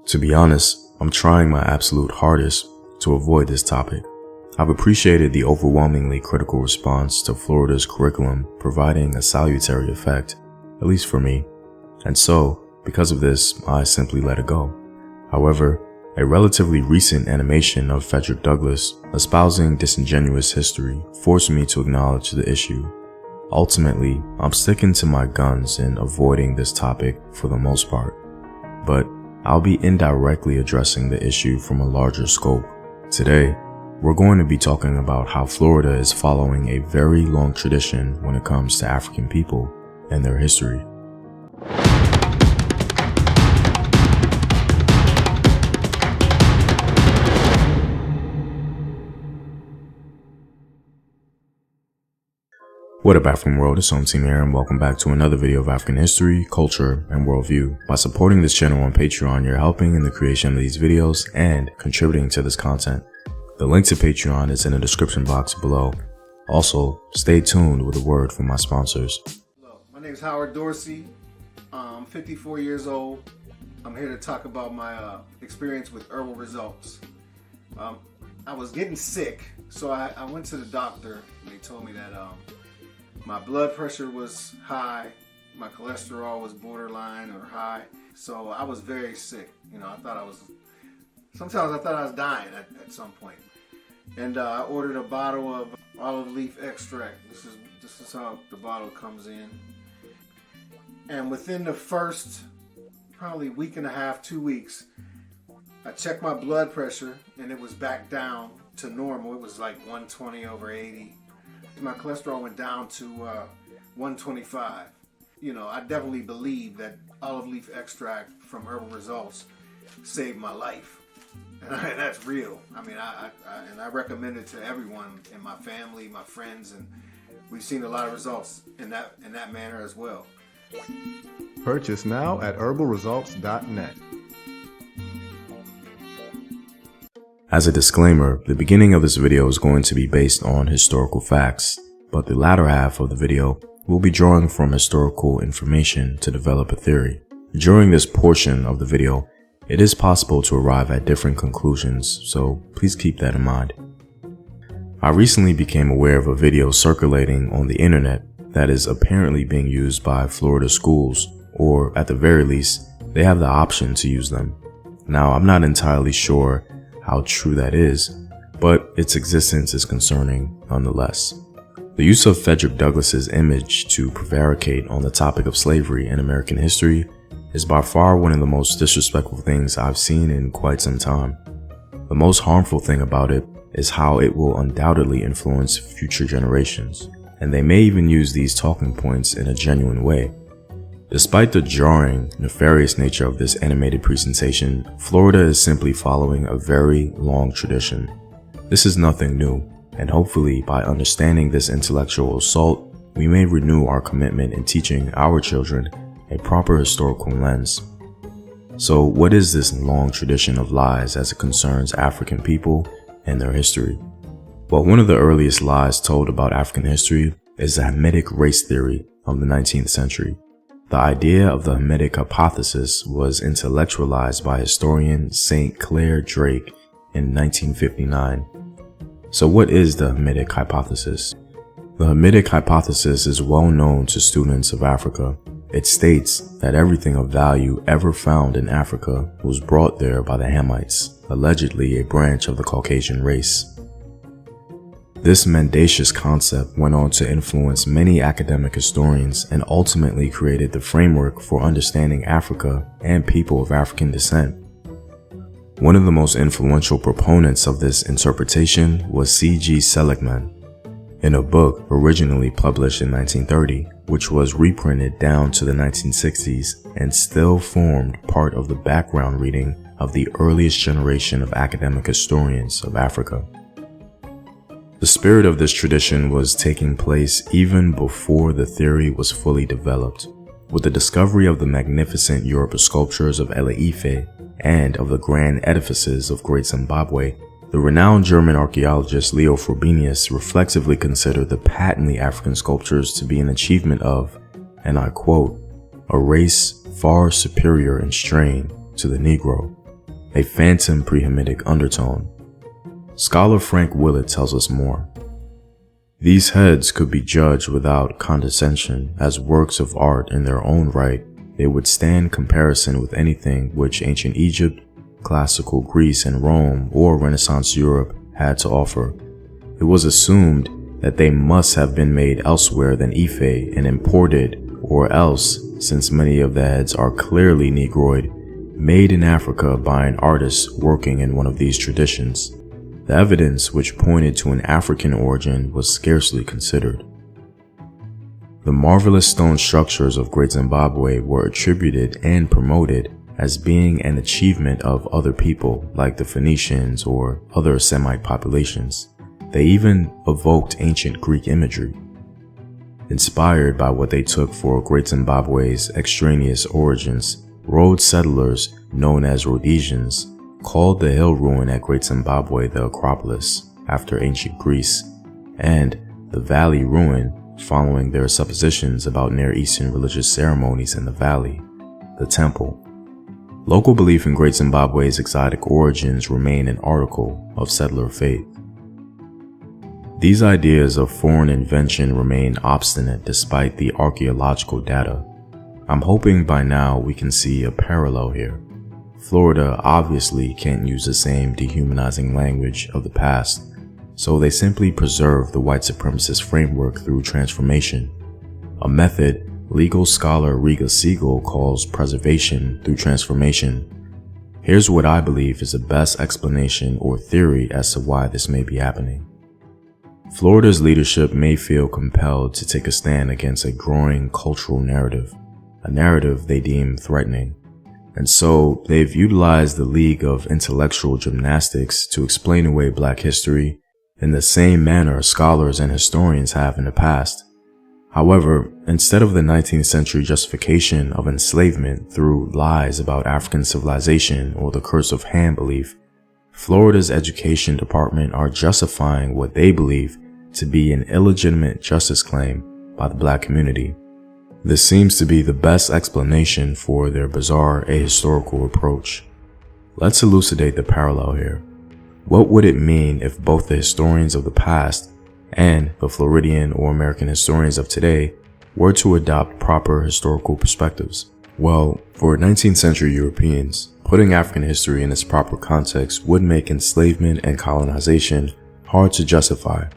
To be honest, I'm trying my absolute hardest to avoid this topic. I've appreciated the overwhelmingly critical response to Florida's curriculum providing a salutary effect, at least for me, and so, because of this, I simply let it go. However, a relatively recent animation of Frederick Douglass espousing disingenuous history forced me to acknowledge the issue. Ultimately, I'm sticking to my guns in avoiding this topic for the most part, but I'll be indirectly addressing the issue from a larger scope. Today, we're going to be talking about how Florida is following a very long tradition when it comes to African people and their history. What up, African world? It's Home Team here, and welcome back to another video of African history, culture, and worldview. By supporting this channel on Patreon, you're helping in the creation of these videos and contributing to this content. The link to Patreon is in the description box below. Also, stay tuned with a word from my sponsors. Hello, my name is Howard Dorsey. I'm 54 years old. I'm here to talk about my experience with herbal results. I was getting sick, so I went to the doctor. They told me that my blood pressure was high, my cholesterol was borderline or high, so I was very sick. Sometimes I thought I was dying at some point. And I ordered a bottle of olive leaf extract. This is how the bottle comes in. And within the first probably week and a half, 2 weeks, I checked my blood pressure and it was back down to normal. It was like 120/80. My cholesterol went down to 125. I definitely believe that olive leaf extract from Herbal Results saved my life. And that's real. I recommend it to everyone in my family, my friends, and we've seen a lot of results in that manner as well. Purchase now at herbalresults.net. As a disclaimer, the beginning of this video is going to be based on historical facts, but the latter half of the video will be drawing from historical information to develop a theory. During this portion of the video, it is possible to arrive at different conclusions, so please keep that in mind. I recently became aware of a video circulating on the internet that is apparently being used by Florida schools, or at the very least, they have the option to use them. Now, I'm not entirely sure how true that is, but its existence is concerning nonetheless. The use of Frederick Douglass's image to prevaricate on the topic of slavery in American history is by far one of the most disrespectful things I've seen in quite some time. The most harmful thing about it is how it will undoubtedly influence future generations, and they may even use these talking points in a genuine way. Despite the jarring, nefarious nature of this animated presentation, Florida is simply following a very long tradition. This is nothing new, and hopefully by understanding this intellectual assault, we may renew our commitment in teaching our children a proper historical lens. So what is this long tradition of lies as it concerns African people and their history? Well, one of the earliest lies told about African history is the Hamitic race theory of the 19th century. The idea of the Hamitic hypothesis was intellectualized by historian St. Clair Drake in 1959. So what is the Hamitic hypothesis? The Hamitic hypothesis is well known to students of Africa. It states that everything of value ever found in Africa was brought there by the Hamites, allegedly a branch of the Caucasian race. This mendacious concept went on to influence many academic historians and ultimately created the framework for understanding Africa and people of African descent. One of the most influential proponents of this interpretation was C.G. Seligman. In a book originally published in 1930, which was reprinted down to the 1960s and still formed part of the background reading of the earliest generation of academic historians of Africa. The spirit of this tradition was taking place even before the theory was fully developed. With the discovery of the magnificent Yoruba sculptures of Ele-Ife and of the grand edifices of Great Zimbabwe, the renowned German archaeologist Leo Frobenius reflexively considered the patently African sculptures to be an achievement of, and I quote, a race far superior in strain to the Negro, a phantom pre-Hamitic undertone. Scholar Frank Willett tells us more. These heads could be judged without condescension as works of art in their own right. They would stand comparison with anything which ancient Egypt, classical Greece and Rome, or Renaissance Europe had to offer. It was assumed that they must have been made elsewhere than Ife and imported, or else, since many of the heads are clearly Negroid, made in Africa by an artist working in one of these traditions. The evidence which pointed to an African origin was scarcely considered. The marvelous stone structures of Great Zimbabwe were attributed and promoted as being an achievement of other people like the Phoenicians or other Semite populations. They even evoked ancient Greek imagery. Inspired by what they took for Great Zimbabwe's extraneous origins, Rhodes settlers, known as Rhodesians, called the hill ruin at Great Zimbabwe the Acropolis, after ancient Greece, and the valley ruin following their suppositions about Near Eastern religious ceremonies in the valley, the temple. Local belief in Great Zimbabwe's exotic origins remain an article of settler faith. These ideas of foreign invention remain obstinate despite the archaeological data. I'm hoping by now we can see a parallel here. Florida obviously can't use the same dehumanizing language of the past, so they simply preserve the white supremacist framework through transformation, a method legal scholar Riga Siegel calls preservation through transformation. Here's what I believe is the best explanation or theory as to why this may be happening. Florida's leadership may feel compelled to take a stand against a growing cultural narrative, a narrative they deem threatening. And so they've utilized the League of Intellectual Gymnastics to explain away Black history in the same manner scholars and historians have in the past. However, instead of the 19th century justification of enslavement through lies about African civilization or the curse of Ham belief, Florida's education department are justifying what they believe to be an illegitimate justice claim by the Black community. This seems to be the best explanation for their bizarre ahistorical approach. Let's elucidate the parallel here. What would it mean if both the historians of the past and the Floridian or American historians of today were to adopt proper historical perspectives? Well, for 19th century Europeans, putting African history in its proper context would make enslavement and colonization hard to justify.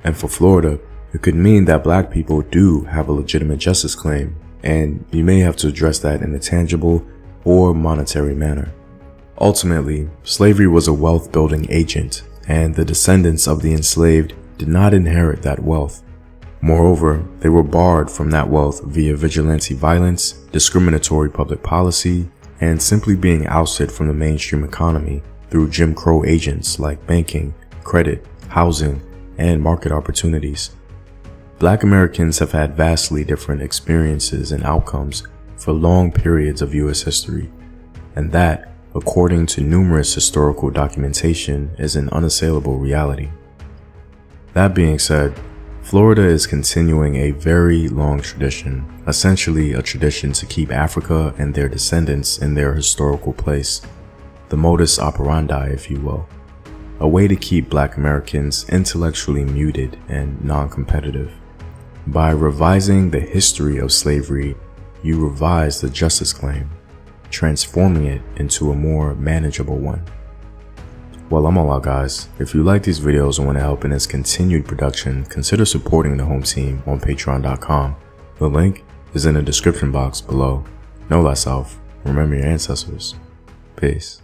And for Florida, it could mean that Black people do have a legitimate justice claim, and you may have to address that in a tangible or monetary manner. Ultimately, slavery was a wealth-building agent, and the descendants of the enslaved did not inherit that wealth. Moreover, they were barred from that wealth via vigilante violence, discriminatory public policy, and simply being ousted from the mainstream economy through Jim Crow agents like banking, credit, housing, and market opportunities. Black Americans have had vastly different experiences and outcomes for long periods of U.S. history, and that, according to numerous historical documentation, is an unassailable reality. That being said, Florida is continuing a very long tradition, essentially a tradition to keep Africa and their descendants in their historical place, the modus operandi, if you will, a way to keep Black Americans intellectually muted and non-competitive. By revising the history of slavery, you revise the justice claim, transforming it into a more manageable one. Well, I'm all out, guys. If you like these videos and want to help in its continued production, consider supporting the home team on patreon.com. The link is in the description box below. Know thyself, remember your ancestors. Peace.